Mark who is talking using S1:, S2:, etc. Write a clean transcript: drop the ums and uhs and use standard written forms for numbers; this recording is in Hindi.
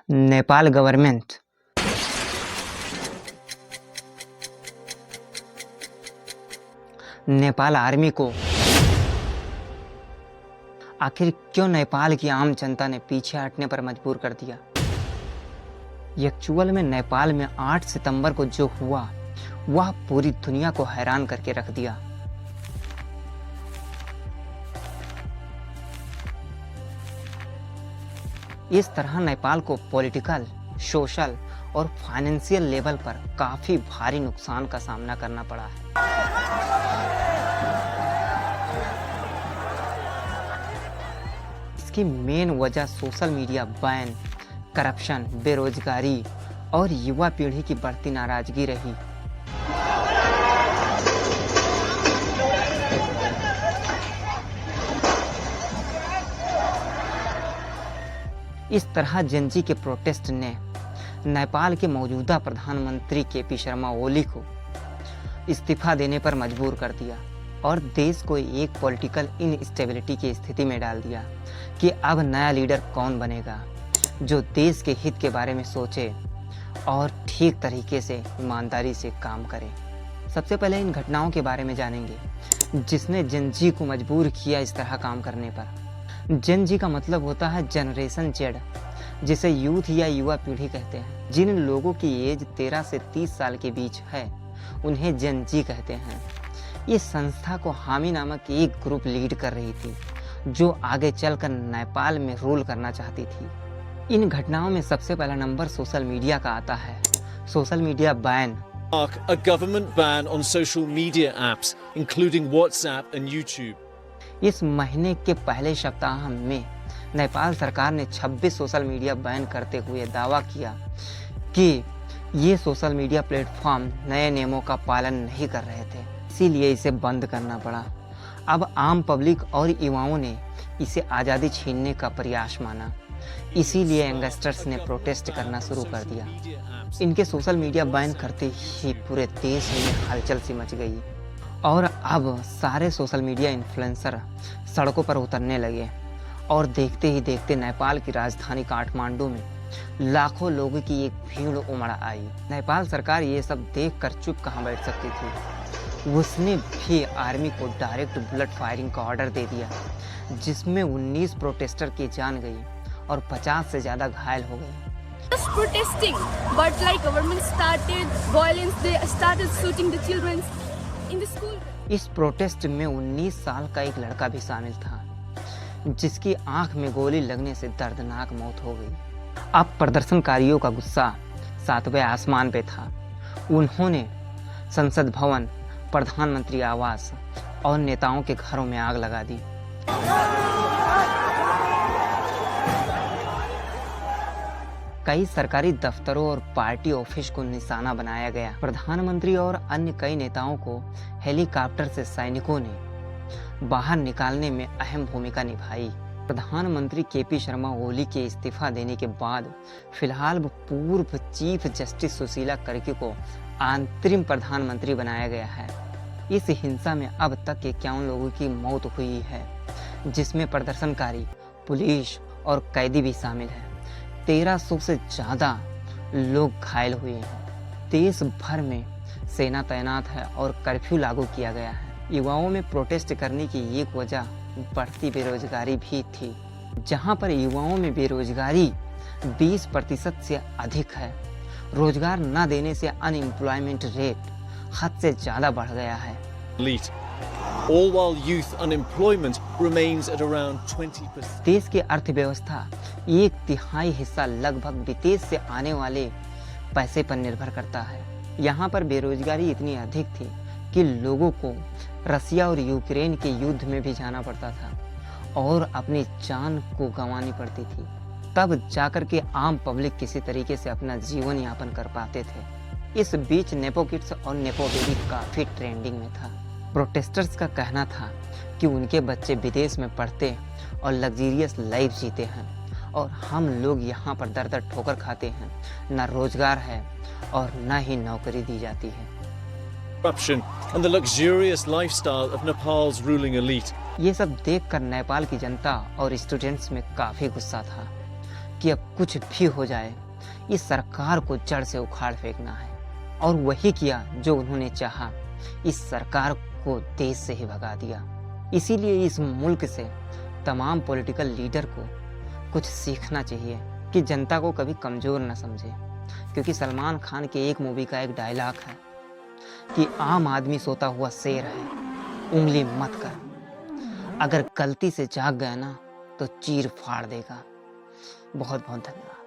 S1: नेपाल गवर्नमेंट नेपाल आर्मी को आखिर क्यों नेपाल की आम जनता ने पीछे हटने पर मजबूर कर दिया। एक्चुअल में नेपाल में 8 सितंबर को जो हुआ वह पूरी दुनिया को हैरान करके रख दिया। इस तरह नेपाल को पॉलिटिकल, सोशल और फाइनेंशियल लेवल पर काफी भारी नुकसान का सामना करना पड़ा है। इसकी मेन वजह सोशल मीडिया बैन, करप्शन, बेरोजगारी और युवा पीढ़ी की बढ़ती नाराजगी रही। इस तरह जेनजी के प्रोटेस्ट ने नेपाल के मौजूदा प्रधानमंत्री केपी शर्मा ओली को इस्तीफा देने पर मजबूर कर दिया और देश को एक पॉलिटिकल इनस्टेबिलिटी की स्थिति में डाल दिया कि अब नया लीडर कौन बनेगा जो देश के हित के बारे में सोचे और ठीक तरीके से ईमानदारी से काम करे। सबसे पहले इन घटनाओं के बारे में जानेंगे जिसने जेनजी को मजबूर किया इस तरह काम करने पर। जेनजी का मतलब होता है जनरेशन जेड, जिसे यूथ या युवा पीढ़ी कहते हैं। जिन लोगों की एज 13 से 30 साल के बीच है उन्हें जेनजी कहते हैं। इस संस्था को हामी नामक एक ग्रुप लीड कर रही थी जो आगे चलकर नेपाल में रूल करना चाहती थी। इन घटनाओं में सबसे पहला नंबर सोशल मीडिया का आता है। Social media ban.
S2: A government ban on social media apps, including WhatsApp and YouTube.
S1: इस महीने के पहले सप्ताह में नेपाल सरकार ने 26 सोशल मीडिया बैन करते हुए दावा किया कि ये सोशल मीडिया प्लेटफॉर्म नए नियमों का पालन नहीं कर रहे थे, इसीलिए इसे बंद करना पड़ा। अब आम पब्लिक और युवाओं ने इसे आज़ादी छीनने का प्रयास माना, इसीलिए यंगस्टर्स ने प्रोटेस्ट करना शुरू कर दिया। इनके सोशल मीडिया बैन करते ही पूरे देश में हलचल सी मच गई और अब सारे सोशल मीडिया इन्फ्लुएंसर सड़कों पर उतरने लगे और देखते ही देखते नेपाल की राजधानी काठमांडू में लाखों लोगों की एक भीड़ उमड़ आई। नेपाल सरकार ये सब देखकर चुप कहाँ बैठ सकती थी। उसने भी आर्मी को डायरेक्ट बुलेट फायरिंग का ऑर्डर दे दिया जिसमें 19 प्रोटेस्टर की जान गई और 50 से ज़्यादा घायल हो गए।
S3: Just protesting, but like government started violence, they started shooting the children in the school.
S1: इस प्रोटेस्ट में 19 साल का एक लड़का भी शामिल था जिसकी आंख में गोली लगने से दर्दनाक मौत हो गई। अब प्रदर्शनकारियों का गुस्सा 7वें आसमान पे था। उन्होंने संसद भवन, प्रधानमंत्री आवास और नेताओं के घरों में आग लगा दी। कई सरकारी दफ्तरों और पार्टी ऑफिस को निशाना बनाया गया। प्रधानमंत्री और अन्य कई नेताओं को हेलीकॉप्टर से सैनिकों ने बाहर निकालने में अहम भूमिका निभाई। प्रधानमंत्री केपी शर्मा ओली के इस्तीफा देने के बाद फिलहाल पूर्व चीफ जस्टिस सुशीला कर्की को अंतरिम प्रधानमंत्री बनाया गया है। इस हिंसा में अब तक 51 लोगों की मौत हुई है जिसमें प्रदर्शनकारी, पुलिस और कैदी भी शामिल हैं। 1300 से ज़्यादा लोग घायल हुए हैं। देश भर में सेना तैनात है और कर्फ्यू लागू किया गया है। युवाओं में प्रोटेस्ट करने की एक वजह बढ़ती बेरोजगारी भी थी। जहां पर युवाओं में बेरोजगारी 20% से अधिक है। रोजगार न देने से अनएम्प्लॉयमेंट रेट हद से ज़्यादा बढ़ गया है।
S2: All while youth unemployment remains at around 20%.
S1: देश की अर्थव्यवस्था 1/3 हिस्सा लगभग विदेश से आने वाले पैसे पर निर्भर करता है। यहाँ पर बेरोजगारी इतनी अधिक थी कि लोगों को रसिया और यूक्रेन के युद्ध में भी जाना पड़ता था और अपनी जान को गंवानी पड़ती थी। तब जाकर के आम पब्लिक किसी तरीके से अपना जीवन यापन कर पाते थे। इस बीच नेपो किड्स और नेपो बेबी काफ़ी ट्रेंडिंग में था। प्रोटेस्टर्स का कहना था कि उनके बच्चे विदेश में पढ़ते और लग्जरियस लाइफ जीते हैं और हम लोग यहाँ पर दर दर ठोकर खाते हैं, न रोजगार है और न ही नौकरी दी जाती है।
S2: Corruption and the luxurious lifestyle of Nepal's ruling elite.
S1: ये सब देखकर नेपाल की जनता और स्टूडेंट्स में काफ़ी गुस्सा था। कि अब कुछ भी हो जाए, इस सरकार को जड़ से उखाड़ फेंकना है। और वही किया जो उन्होंने चाहा, इस सरकार को देश से ही भगा दिया। इसीलिए इस मुल्क से तमाम पॉलिटिकल लीडर को कुछ सीखना चाहिए कि जनता को कभी कमज़ोर न समझे, क्योंकि सलमान खान के एक मूवी का एक डायलॉग है कि आम आदमी सोता हुआ शेर है, उंगली मत कर, अगर गलती से जाग गया ना तो चीर फाड़ देगा। बहुत बहुत धन्यवाद।